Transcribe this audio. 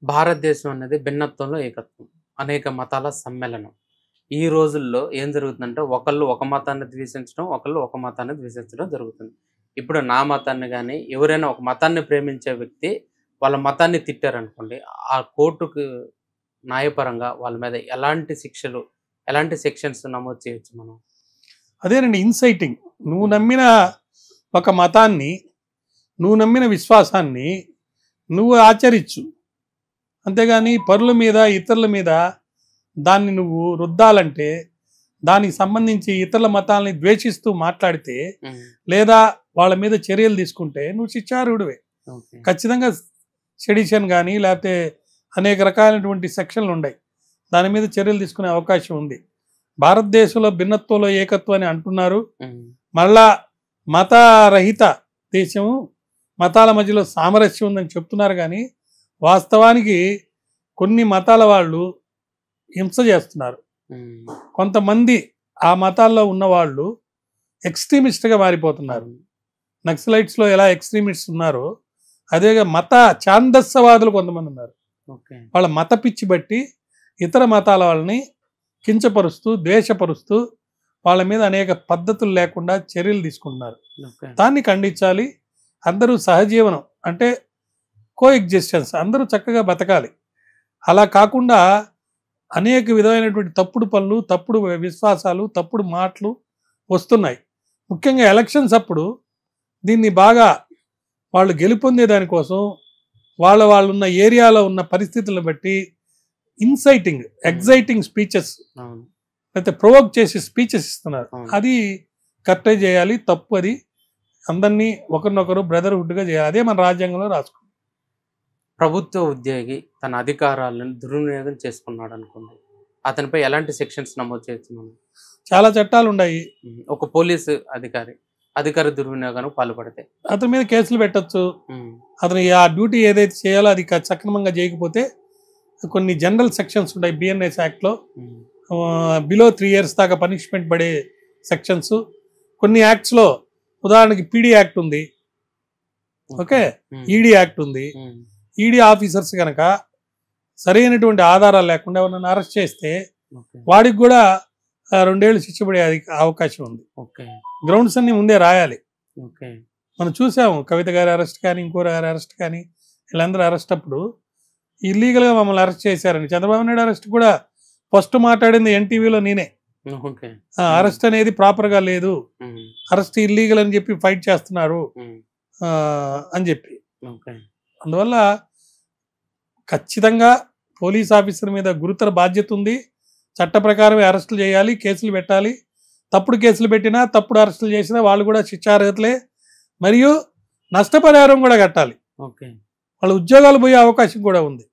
భారతదేశం అనేది భిన్నత్వంలో ఏకత్వం. అనేక మతాల సమ్మేళనం. ఈ రోజుల్లో ఏం జరుగుతుందంటే ఒకళ్ళు ఒక మతాన్ని ద్వేషించడం, ఒకళ్ళు ఒక మతాన్ని ద్వేషించడం జరుగుతుంది. ఇప్పుడు నా మతాన్ని గాని, ఎవరైనా ఒక మతాన్ని ప్రేమించే వ్యక్తి వాళ్ళ మతాన్ని తిట్టారనుకోండి, ఆ కోర్టుకు న్యాయపరంగా వాళ్ళ మీద ఎలాంటి శిక్షలు, ఎలాంటి సెక్షన్స్ నమోదు చేయొచ్చు మనం? అదేనండి ఇన్సైటింగ్. నువ్వు నమ్మిన ఒక మతాన్ని, నువ్వు నమ్మిన విశ్వాసాన్ని నువ్వు ఆచరించు. అంతేగాని పరుల మీద, ఇతరుల మీద దాన్ని నువ్వు రుద్దాలంటే, దానికి సంబంధించి ఇతరుల మతాలని ద్వేషిస్తూ మాట్లాడితే, లేదా వాళ్ళ మీద చర్యలు తీసుకుంటే నువ్వు శిక్షార్హుడివే. ఖచ్చితంగా సెడిషన్ కానీ లేకపోతే అనేక రకాలైనటువంటి సెక్షన్లు ఉన్నాయి, దాని మీద చర్యలు తీసుకునే అవకాశం ఉంది. భారతదేశంలో భిన్నత్వంలో ఏకత్వం అని అంటున్నారు. మళ్ళా మతరహిత దేశము, మతాల మధ్యలో సామరస్యం ఉందని చెప్తున్నారు. కానీ వాస్తవానికి కొన్ని మతాల వాళ్ళు హింస చేస్తున్నారు. కొంతమంది ఆ మతాల్లో ఉన్నవాళ్ళు ఎక్స్ట్రీమిస్ట్గా మారిపోతున్నారు. నక్సలైట్స్లో ఎలా ఎక్స్ట్రీమిస్ట్ ఉన్నారో అదేగా మత ఛాందస్సవాదులు కొంతమంది ఉన్నారు. వాళ్ళ మత పిచ్చి బట్టి ఇతర మతాల వాళ్ళని కించపరుస్తూ, ద్వేషపరుస్తూ వాళ్ళ మీద అనేక పద్ధతులు లేకుండా చర్యలు తీసుకుంటున్నారు. దాన్ని ఖండించాలి. అందరూ సహజీవనం అంటే కోఎగ్జిస్టెన్స్, అందరూ చక్కగా బతకాలి. అలా కాకుండా అనేక విధమైనటువంటి తప్పుడు పనులు, తప్పుడు విశ్వాసాలు, తప్పుడు మాటలు వస్తున్నాయి. ముఖ్యంగా ఎలక్షన్స్ అప్పుడు దీన్ని బాగా వాళ్ళు గెలుపొందే దానికోసం వాళ్ళు ఉన్న ఏరియాలో ఉన్న పరిస్థితులను బట్టి ఇన్సైటింగ్, ఎగ్జైటింగ్ స్పీచెస్, లేకపోతే ప్రొవోక్ చేసి స్పీచెస్ ఇస్తున్నారు. అది కరెక్టే చేయాలి, తప్పు. అది అందరినీ ఒకరినొకరు బ్రదర్హుడ్గా చేయాలి. అదే మన రాజ్యాంగంలో రాసుకుంటాం. ప్రభుత్వ ఉద్యోగి తన అధికారాలను దుర్వినియోగం చేసుకున్నాడు అనుకోండి, అతనిపై ఎలాంటి సెక్షన్స్ నమోదు చేయొచ్చు మనం? చాలా చట్టాలు ఉన్నాయి. ఒక పోలీసు అధికార దుర్వినియోగానికి పాల్పడితే అతని మీద కేసులు పెట్టచ్చు. అతను ఆ డ్యూటీ ఏదైతే చేయాలో అది సక్రమంగా చేయకపోతే కొన్ని జనరల్ సెక్షన్స్ ఉంటాయి BNS యాక్ట్లో. బిలో 3 years దాకా పనిష్మెంట్ పడే సెక్షన్స్ కొన్ని యాక్ట్స్లో. ఉదాహరణకి PD యాక్ట్ ఉంది, ఓకే, ED యాక్ట్ ఉంది. ED ఆఫీసర్స్ కనుక సరైనటువంటి ఆధారాలు లేకుండా ఎవరైనా అరెస్ట్ చేస్తే వాడికి కూడా 2 ఏళ్ళు శిక్ష పడే అవకాశం ఉంది. గ్రౌండ్స్ అన్ని ముందే రాయాలి. మనం చూసాము కవిత గారి అరెస్ట్ కానీ, ఇంకో గారి అరెస్ట్ కానీ, వీళ్ళందరూ అరెస్ట్ అప్పుడు ఇల్లీగల్గా మమ్మల్ని అరెస్ట్ చేశారని. చంద్రబాబు నాయుడు అరెస్ట్ కూడా ఫస్ట్ మాట్లాడింది NTVలో నేనే. అరెస్ట్ అనేది ప్రాపర్గా లేదు, అరెస్ట్ ఇల్లీగల్ అని చెప్పి ఫైట్ చేస్తున్నారు అని చెప్పి. అందువల్ల ఖచ్చితంగా పోలీస్ ఆఫీసర్ మీద గురుతర బాధ్యత ఉంది. చట్ట ప్రకారమే అరెస్టులు చేయాలి, కేసులు పెట్టాలి. తప్పుడు కేసులు పెట్టినా, తప్పుడు అరెస్టులు చేసినా వాళ్ళు కూడా శిక్షార్హతలే. మరియు నష్టపరిహారం కూడా కట్టాలి. వాళ్ళ ఉద్యోగాలు పోయే అవకాశం కూడా ఉంది.